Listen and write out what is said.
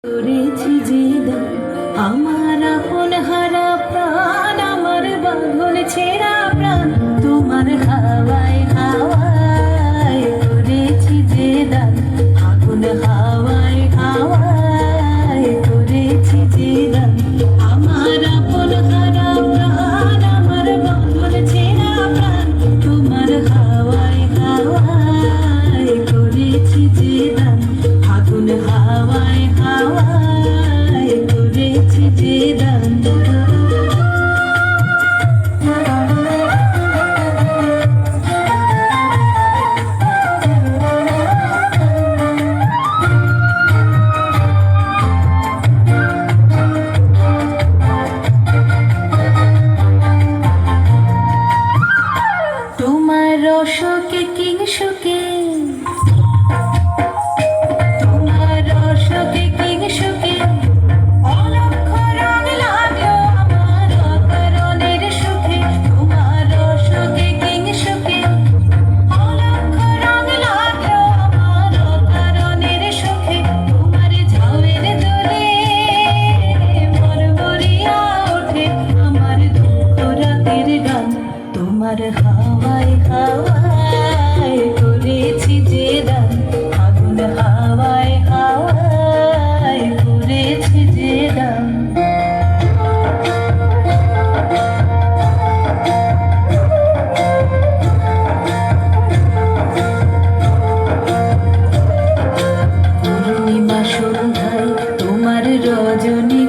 করেছি যে দান আমার আপন হারা প্রাণ, আমার বাঁধন ছেঁড়া প্রাণ তোমার হাওয়ায় হাওয়ায় করেছি যে দান, আগুন হাওয়ায় হাওয়ায় করেছি যে দান আমার আপন হারা প্রাণ, আমার বাঁধন ছেঁড়া প্রাণ তোমার হাওয়ায় হাওয়ায় করেছি যে দান, আগুন হাওয়ায় হাওয়ায় করেছি যে দান। তোমার রসকে কিংসুকে তোমার হাওয়ায় হাওয়ায় করেছি যে দান, আগুন হাওয়ায় হাওয়ায় করেছি যে দান। পূর্ণিমা সন্ধ্যায় তোমার রজনী